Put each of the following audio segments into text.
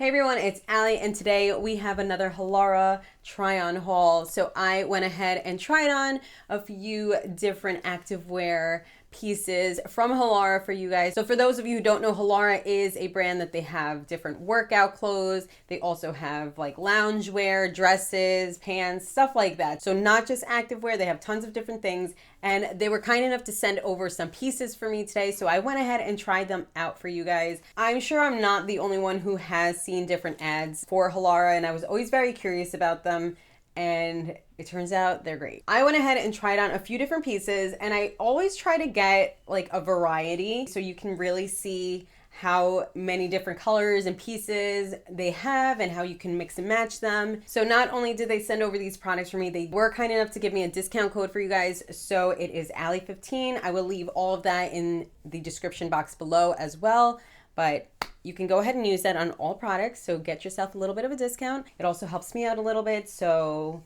Hey everyone, it's Allie, and today we have another Halara try-on haul. So I went ahead and tried on a few different activewear pieces from Halara for you guys. So for those of you who don't know, Halara is a brand that they have different workout clothes. They also have like loungewear, dresses, pants, stuff like that. So not just activewear, they have tons of different things. And they were kind enough to send over some pieces for me today. So I went ahead and tried them out for you guys. I'm sure I'm not the only one who has seen different ads for Halara, and I was always very curious about them. And it turns out they're great. I went ahead and tried on a few different pieces, and I always try to get like a variety so you can really see how many different colors and pieces they have and how you can mix and match them. So not only did they send over these products for me, they were kind enough to give me a discount code for you guys. So it is Allie15. I will leave all of that in the description box below as well. But you can go ahead and use that on all products. So get yourself a little bit of a discount. It also helps me out a little bit. So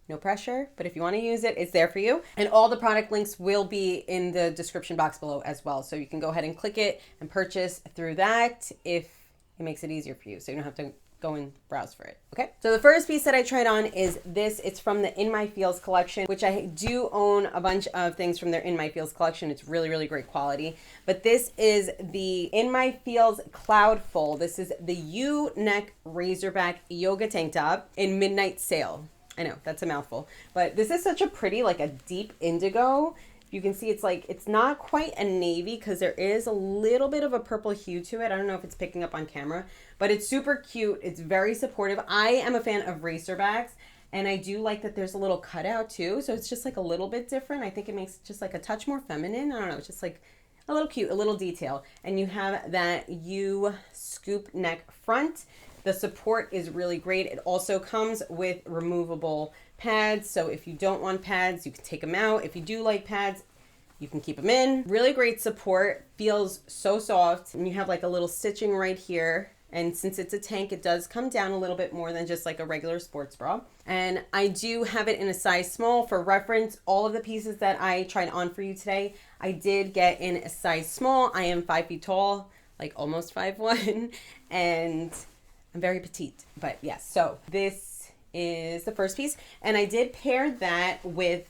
no pressure, but if you want to use it, it's there for you. And all the product links will be in the description box below as well. So you can go ahead and click it and purchase through that if it makes it easier for you. So you don't have to go and browse for it, okay? So the first piece that I tried on is this. It's from the In My Feels collection, which I do own a bunch of things from their In My Feels collection. It's really, really great quality. But this is the In My Feels Cloudful. This is the U-neck Racerback yoga tank top in midnight sale. I know, that's a mouthful. But this is such a pretty, like a deep indigo. You can see it's like, it's not quite a navy because there is a little bit of a purple hue to it. I don't know if it's picking up on camera, but it's super cute. It's very supportive. I am a fan of Racerbacks, and I do like that there's a little cutout too. So it's just like a little bit different. I think it makes it just like a touch more feminine. I don't know, it's just like a little cute, a little detail. And you have that U scoop neck front. The support is really great. It also comes with removable pads. So if you don't want pads, you can take them out. If you do like pads, you can keep them in. Really great support. Feels so soft. And you have like a little stitching right here. And since it's a tank, it does come down a little bit more than just like a regular sports bra. And I do have it in a size small. For reference, all of the pieces that I tried on for you today, I did get in a size small. I am 5 feet tall, like almost 5'1", and I'm very petite, but yes. So this is the first piece, and I did pair that with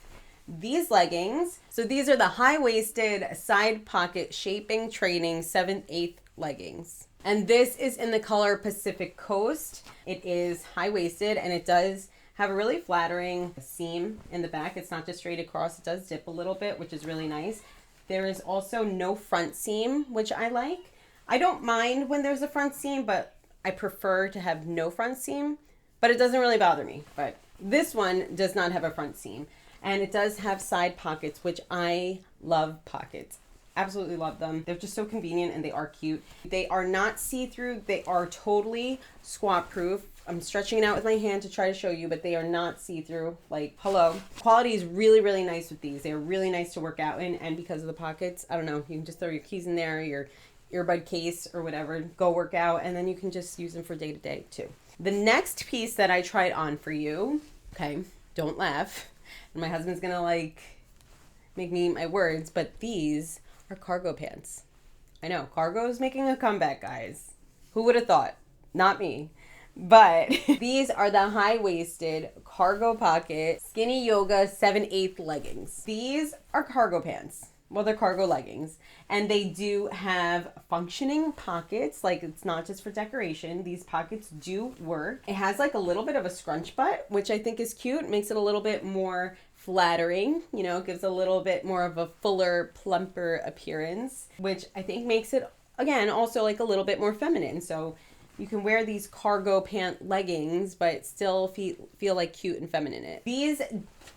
these leggings. So these are the high-waisted side pocket shaping training 7/8 leggings. And this is in the color Pacific Coast. It is high-waisted, and it does have a really flattering seam in the back. It's not just straight across. It does dip a little bit, which is really nice. There is also no front seam, which I like. I don't mind when there's a front seam, but I prefer to have no front seam, but it doesn't really bother me. But this one does not have a front seam, and it does have side pockets, which I love pockets. Absolutely love them. They're just so convenient, and they are cute. They are not see-through. They are totally squat-proof. I'm stretching it out with my hand to try to show you, but they are not see-through. Like, hello. Quality is really, really nice with these. They're really nice to work out in, and because of the pockets, I don't know, you can just throw your keys in there, your earbud case or whatever, go work out, and then you can just use them for day to day too. The next piece that I tried on for you, okay, don't laugh, and my husband's gonna like make me eat my words, but these are cargo pants. I know, cargo is making a comeback, guys. Who would have thought? Not me. But these are the high-waisted cargo pocket skinny yoga 7/8 leggings. These are cargo pants. Well, they're cargo leggings, and they do have functioning pockets. Like, it's not just for decoration. These pockets do work. It has like a little bit of a scrunch butt, which I think is cute. It makes it a little bit more flattering, you know, gives a little bit more of a fuller, plumper appearance, which I think makes it, again, also like a little bit more feminine. So you can wear these cargo pant leggings, but still feel like cute and feminine in it. These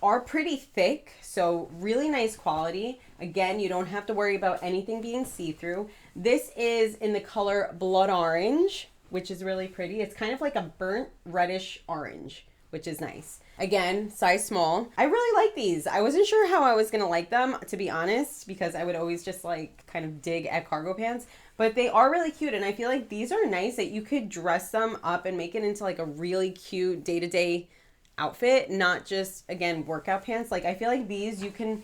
are pretty thick, so really nice quality. Again, you don't have to worry about anything being see-through. This is in the color blood orange, which is really pretty. It's kind of like a burnt reddish orange, which is nice. Again, size small. I really like these. I wasn't sure how I was gonna like them, to be honest, because I would always just like kind of dig at cargo pants, but they are really cute, and I feel like these are nice that you could dress them up and make it into like a really cute day-to-day outfit, not just, again, workout pants. Like, I feel like these, you can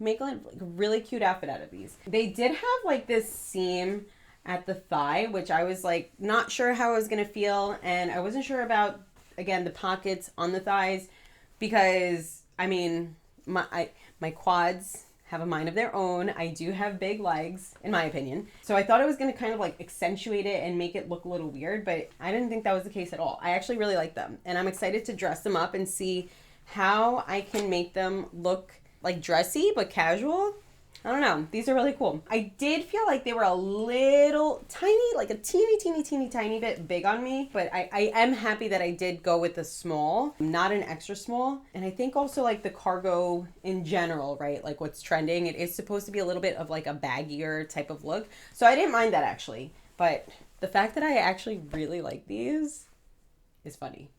make like a really cute outfit out of these. They did have like this seam at the thigh, which I was like not sure how I was gonna feel, and I wasn't sure about, again, the pockets on the thighs, because I mean my quads have a mind of their own. I do have big legs, in my opinion. So I thought it was going to kind of like accentuate it and make it look a little weird, but I didn't think that was the case at all. I actually really like them, and I'm excited to dress them up and see how I can make them look like dressy but casual. I don't know. These are really cool. I did feel like they were a little tiny, like a teeny bit big on me, but I am happy that I did go with the small, not an extra small. And I think also like the cargo in general, right? Like what's trending, it is supposed to be a little bit of like a baggier type of look. So I didn't mind that actually. But the fact that I actually really like these is funny.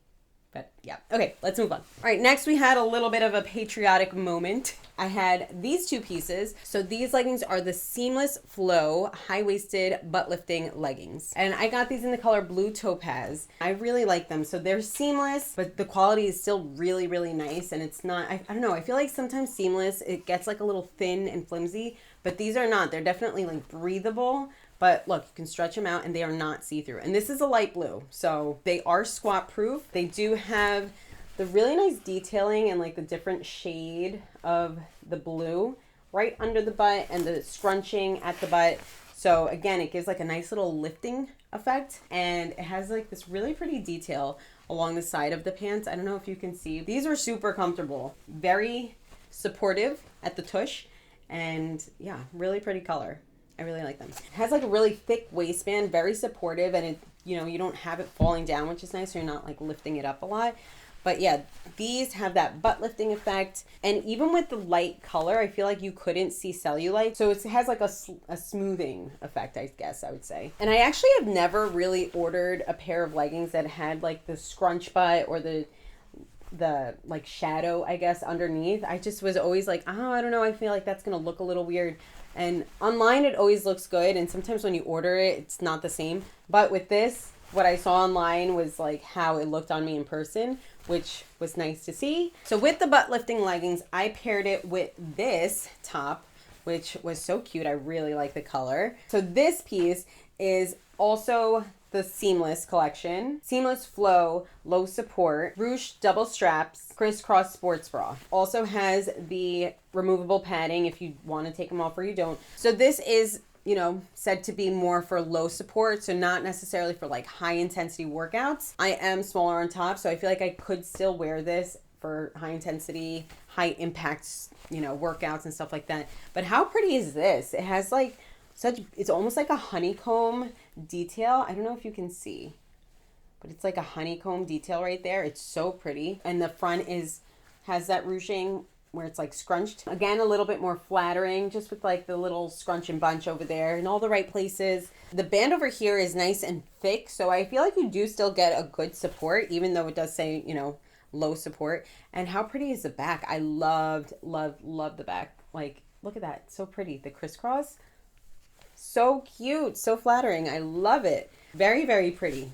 But yeah, okay, let's move on. All right, next we had a little bit of a patriotic moment. I had these two pieces. So these leggings are the seamless flow high-waisted butt lifting leggings. And I got these in the color blue topaz. I really like them. So they're seamless, but the quality is still really, really nice. And it's not, I don't know, I feel like sometimes seamless, it gets like a little thin and flimsy, but these are not. They're definitely like breathable. But look, you can stretch them out and they are not see-through. And this is a light blue, so they are squat proof. They do have the really nice detailing and like the different shade of the blue right under the butt and the scrunching at the butt. So again, it gives like a nice little lifting effect, and it has like this really pretty detail along the side of the pants. I don't know if you can see. These are super comfortable, very supportive at the tush, and yeah, really pretty color. I really like them. It has like a really thick waistband, very supportive, and it, you know, you don't have it falling down, which is nice, so you're not like lifting it up a lot. But yeah, these have that butt lifting effect, and even with the light color, I feel like you couldn't see cellulite, so it has like a smoothing effect, I guess I would say. And I actually have never really ordered a pair of leggings that had like the scrunch butt or the like shadow, I guess, underneath. I just was always like, oh, I don't know, I feel like that's gonna look a little weird. And online it always looks good, and sometimes when you order it, it's not the same. But with this, what I saw online was like how it looked on me in person, which was nice to see. So with the butt lifting leggings, I paired it with this top, which was so cute. I really like the color. So this piece is also the seamless collection. Seamless flow, low support, ruched double straps, crisscross sports bra. Also has the removable padding if you want to take them off or you don't. So this is, you know, said to be more for low support, so not necessarily for like high intensity workouts. I am smaller on top, so I feel like I could still wear this for high intensity, high impact, you know, workouts and stuff like that. But how pretty is this? It has like it's almost like a honeycomb detail. I don't know if you can see, but it's like a honeycomb detail right there. It's so pretty. And the front has that ruching where it's like scrunched. Again, a little bit more flattering, just with like the little scrunch and bunch over there in all the right places. The band over here is nice and thick, so I feel like you do still get a good support, even though it does say, you know, low support. And how pretty is the back? I loved the back. Like, look at that. So pretty. The crisscross. So cute, so flattering. I love it. Very, very pretty.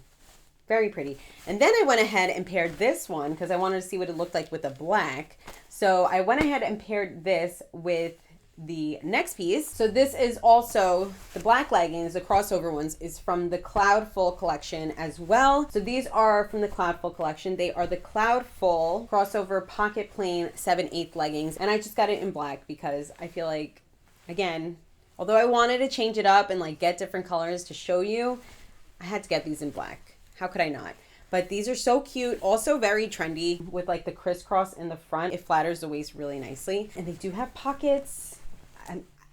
Very pretty. And then I went ahead and paired this one because I wanted to see what it looked like with the black. So I went ahead and paired this with the next piece. So this is also the black leggings, the crossover ones, is from the Cloudful collection as well. So these are from the Cloudful collection. They are the Cloudful crossover pocket plain 7/8 leggings. And I just got it in black because I feel like, again, although I wanted to change it up and like get different colors to show you, I had to get these in black. How could I not? But these are so cute. Also very trendy with like the crisscross in the front. It flatters the waist really nicely. And they do have pockets.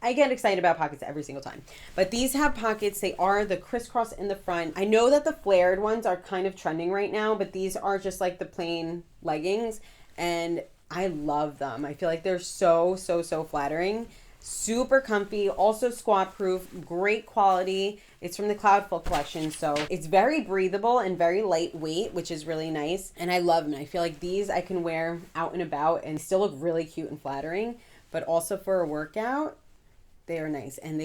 I get excited about pockets every single time. But these have pockets. They are the crisscross in the front. I know that the flared ones are kind of trending right now, but these are just like the plain leggings. And I love them. I feel like they're so flattering. Super comfy, also squat proof, great quality. It's from the Cloudful collection, so it's very breathable and very lightweight, which is really nice. And I love them. I feel like these I can wear out and about and still look really cute and flattering, but also for a workout, they are nice. And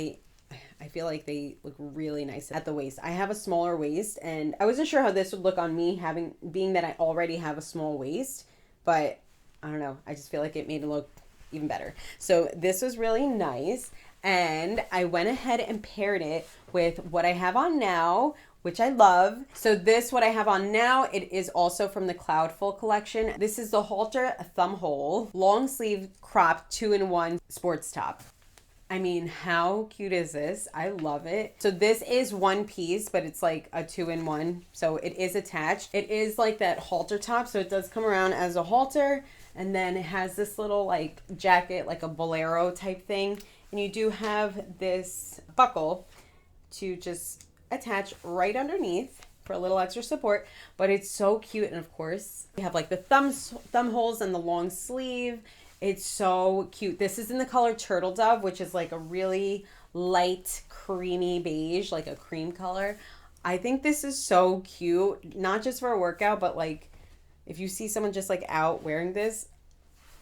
I feel like they look really nice at the waist. I have a smaller waist, and I wasn't sure how this would look on me, being that I already have a small waist, but I don't know. I just feel like it made it look even better. So this was really nice. And I went ahead and paired it with what I have on now, which I love. So this, what I have on now, it is also from the Cloudful collection. This is the Halter thumb hole, long sleeve crop 2-in-1 sports top. I mean, how cute is this? I love it. So this is one piece, but it's like a 2-in-1. So it is attached. It is like that halter top. So it does come around as a halter. And then it has this little like jacket, like a bolero type thing. And you do have this buckle to just attach right underneath for a little extra support. But it's so cute. And of course, you have like the thumb holes and the long sleeve. It's so cute. This is in the color Turtle Dove, which is like a really light, creamy beige, like a cream color. I think this is so cute, not just for a workout, but like if you see someone just like out wearing this,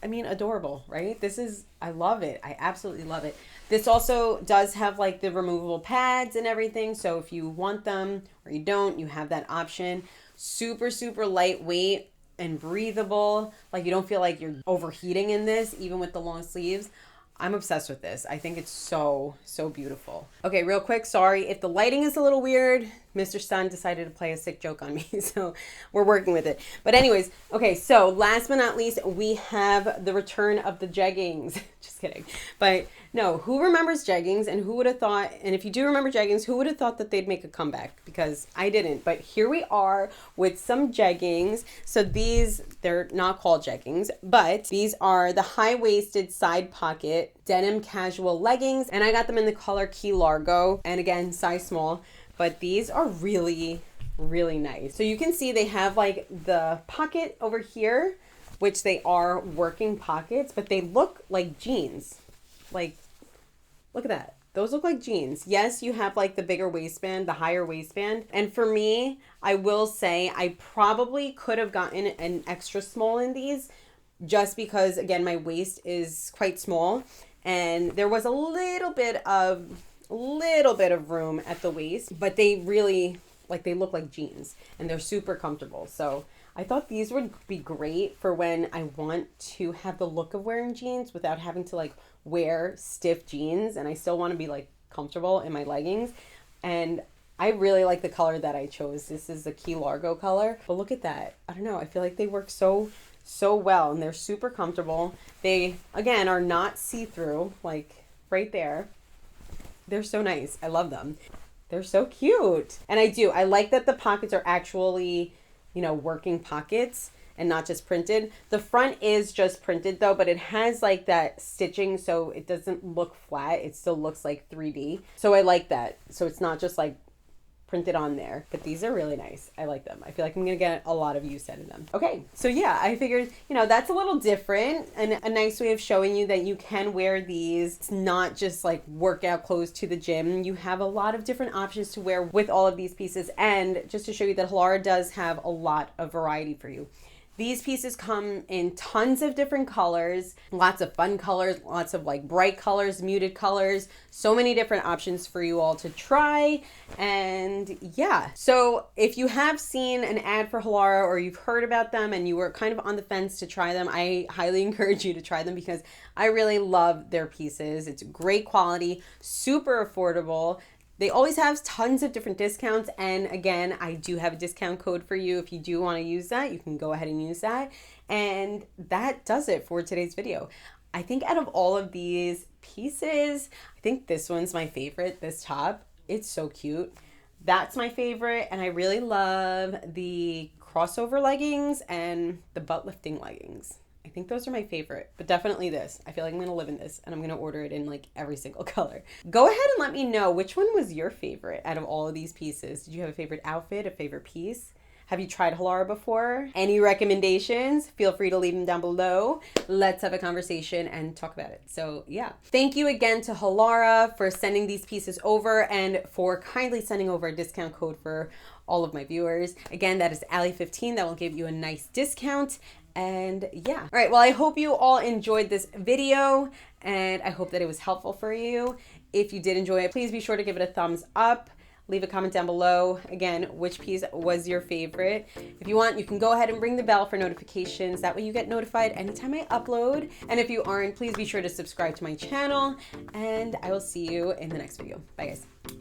I mean, adorable, right? This is, I love it. I absolutely love it. This also does have like the removable pads and everything. So if you want them or you don't, you have that option. Super, super lightweight and breathable. Like you don't feel like you're overheating in this, even with the long sleeves. I'm obsessed with this. I think it's so, so beautiful. Okay, real quick, sorry if the lighting is a little weird. Mr. Sun decided to play a sick joke on me, so we're working with it. But anyways, okay, so last but not least, we have the return of the jeggings. Just kidding. But no, who remembers jeggings, and who would have thought, and if you do remember jeggings, who would have thought that they'd make a comeback? Because I didn't, but here we are with some jeggings. So these, they're not called jeggings, but these are the high-waisted side pocket denim casual leggings, and I got them in the color Key Largo, and again, size small. But these are really, really nice. So you can see they have like the pocket over here, which they are working pockets, but they look like jeans. Like, look at that. Those look like jeans. Yes, you have like the bigger waistband, the higher waistband. And for me, I will say I probably could have gotten an extra small in these just because, again, my waist is quite small. And there was a little bit of room at the waist, but they really, like, they look like jeans and they're super comfortable. So I thought these would be great for when I want to have the look of wearing jeans without having to like wear stiff jeans, and I still want to be like comfortable in my leggings. And I really like the color that I chose. This is the Key Largo color, but look at that. I don't know. I feel like they work so well, and they're super comfortable. They, again, are not see-through, like right there. They're so nice. I love them. They're so cute. And I like that the pockets are actually, you know, working pockets and not just printed. The front is just printed though, but it has like that stitching, so it doesn't look flat. It still looks like 3D. So I like that. So it's not just like printed on there, but these are really nice. I like them. I feel like I'm gonna get a lot of use out of them. Okay, so yeah, I figured, you know, that's a little different and a nice way of showing you that you can wear these. It's not just like workout clothes to the gym. You have a lot of different options to wear with all of these pieces, and just to show you that Halara does have a lot of variety for you. These pieces come in tons of different colors, lots of fun colors, lots of like bright colors, muted colors, so many different options for you all to try. And yeah, so if you have seen an ad for Halara or you've heard about them and you were kind of on the fence to try them, I highly encourage you to try them because I really love their pieces. It's great quality, super affordable. They always have tons of different discounts, and again, I do have a discount code for you. If you do want to use that, you can go ahead and use that. And that does it for today's video. I think out of all of these pieces, I think this one's my favorite, this top. It's so cute. That's my favorite, and I really love the crossover leggings and the butt lifting leggings. I think those are my favorite, but definitely this. I feel like I'm going to live in this, and I'm going to order it in like every single color. Go ahead and let me know which one was your favorite out of all of these pieces. Did you have a favorite outfit, a favorite piece? Have you tried Halara before? Any recommendations? Feel free to leave them down below. Let's have a conversation and talk about it. So yeah, thank you again to Halara for sending these pieces over and for kindly sending over a discount code for all of my viewers. Again, that is Allie15. That will give you a nice discount. And yeah, all right, well, I hope you all enjoyed this video and I hope that it was helpful for you. If you did enjoy it, please be sure to give it a thumbs up. Leave a comment down below, again, which piece was your favorite. If you want, you can go ahead and ring the bell for notifications. That way you get notified anytime I upload. And if you aren't, please be sure to subscribe to my channel, and I will see you in the next video. Bye, guys.